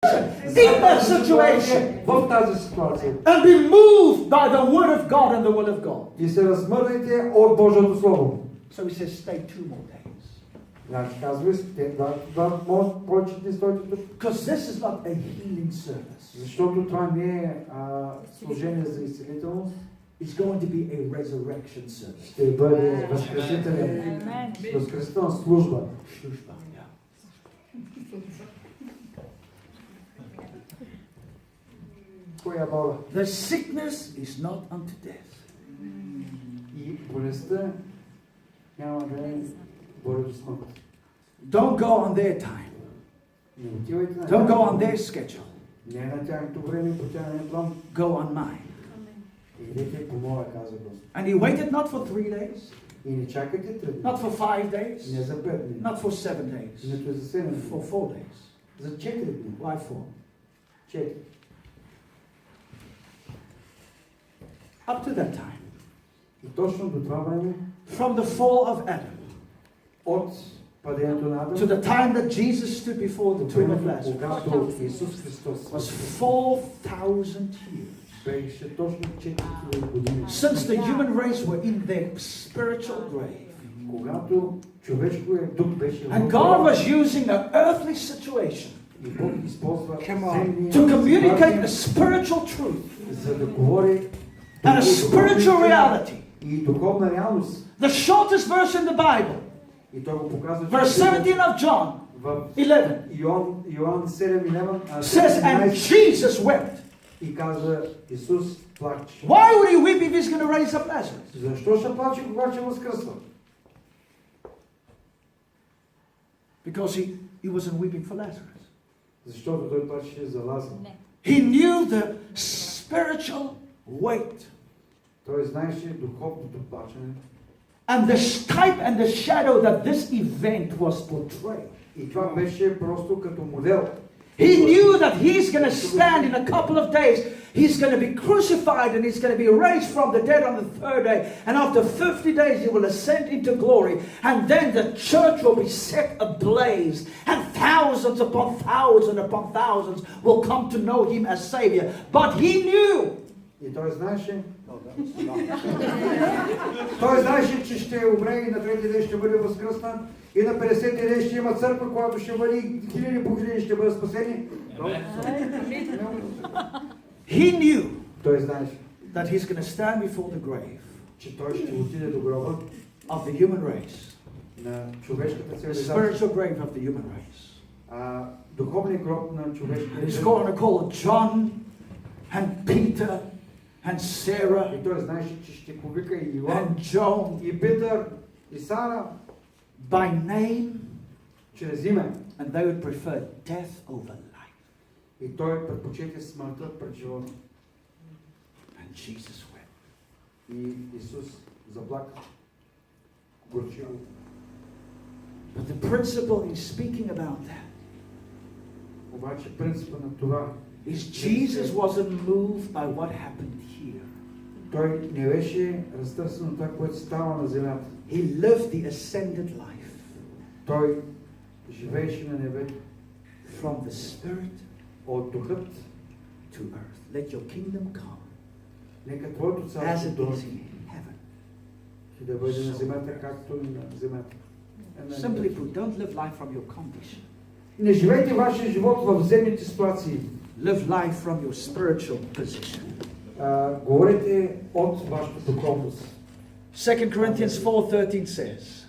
in that situation В тази ситуация. and be moved by the word of God and the will of God. И се размърдайте от Божието Слово. So he says, stay 2 more days. Значи казва, да може повече да стойте тук. Because this is not a healing service. Защото това не е служение за изцелителност. It's going to be a resurrection service. Ще бъде възкресителна служба. Коя боля? The sickness is not unto death. И болестта няма да е води до смърт. Don't go on their time. Не отивайте на Don't go on their schedule. Не на тяхното време, по тяхния план. Go on mine. Идете по моя, каза Господ. And he waited not for 3 days, И не чакайте 3 дни. not for 5 days, Не за 5 дни. not for 7 days, Нито за 7 дни. for 4 days. За 4 дни. Why 4? 4. Up to that time, И точно до това време, from the fall of Adam от падението на to Адам, the time that Jesus stood before the tomb of Lazarus, когато Исус Христос was 4,000 years беше точно 4000 години. since the human race were in their spiritual grave. Когато човешкият дух беше And God was using an earthly situation и Бог използва to communicate a spiritual truth за да говори and a spiritual reality. и духовна реалност. The shortest verse in the Bible, И той го показва verse 17 of John в 11, Йоан 7:11 says, and Jesus wept. и казва Исус плаче. Why would he weep if he's going to raise up Lazarus? Защо ще плаче, когато ще възкръсва? Because he wasn't weeping for Lazarus. Защото той плачеше за Лазар. He knew the spiritual weight Той знаеше духовното плачене. and the type and the shadow that this event was portraying. И това беше просто като модел. He knew that he's going to stand in a couple of days. He's going to be crucified and he's going to be raised from the dead on the 3rd day. And after 50 days, he will ascend into glory. And then the church will be set ablaze. And thousands upon thousands will come to know him as Savior. But he knew. И той знаеше, той знаеше, че ще умре и на 3-ти ден ще бъде възкръснат. И на 50-ти ден ще има църква, която ще бъде хиляди по хиляди ще бъдат спасени. He knew Той знаеше, that he's going to stand before the grave че той ще отиде до гроба of the human race. на човешката The цивилизация. spiritual grave of the human race. Духовният гроб на човешката And he's цивилизация. going to call John and Peter and Sarah И той знаеше, че ще повика и Йоан, and Joan и Петър, и Сара, by name, чрез име. and they would prefer death over life. И той предпочете смъртта пред живота. And Jesus wept. И Исус заплака. Горчиво. But the principle he's speaking about that Обаче принципа на това, is Jesus wasn't moved by what happened here. той не беше разтърсен от това, което става на земята. He lived the ascended life Той живееше на небето from the Spirit от духът. to earth. Let your kingdom come Нека Твоето as царство it дойде is in heaven. и да бъде на земята, както и на земята. Simply put, don't live life from your condition. Не живейте вашия живот в земните ситуации. Live life from your spiritual position. Говорете от вашата духовност. 2 Corinthians 4:13 says,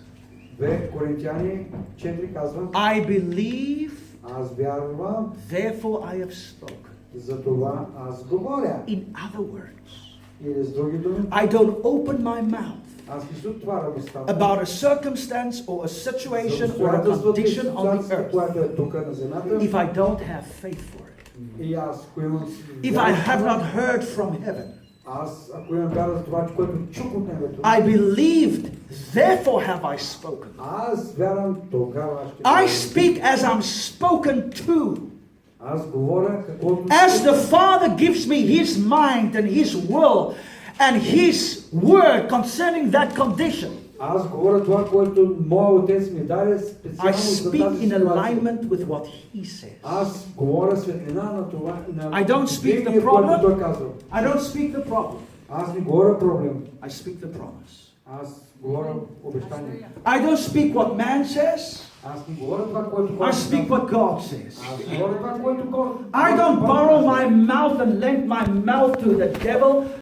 2 Коринтияни 4 казва: I believe, аз вярвам, therefore I have spoken. за това аз говоря. In other words, Или с други думи, I don't open my mouth аз не се отварям устата. about a circumstance or a situation За or a обстоятелството и condition on the ситуацията, earth която е тук на земята. if I don't have faith for it. И аз, ако имам If I have not heard from heaven. аз, ако имам вяра за това, което чух от небето. I believed, therefore have I spoken. Аз вярвам, тогава ще I говоря. speak as I'm spoken to. Аз говоря каквото As the Father gives me His mind and His will and His word concerning that condition. Аз говоря това, което моят отец ми даде I специално за speak тази in ситуация. alignment with what he says. Аз говоря светлина на това, I don't speak the мнение, което problem. той казва. I don't speak the problem. Аз не говоря проблем. I speak the promise. Аз говоря обещание. I don't speak what man says. Аз не говоря това, което I хората speak казват. what God says. Аз говоря това, което хората I don't borrow my mouth and lend my mouth to the devil.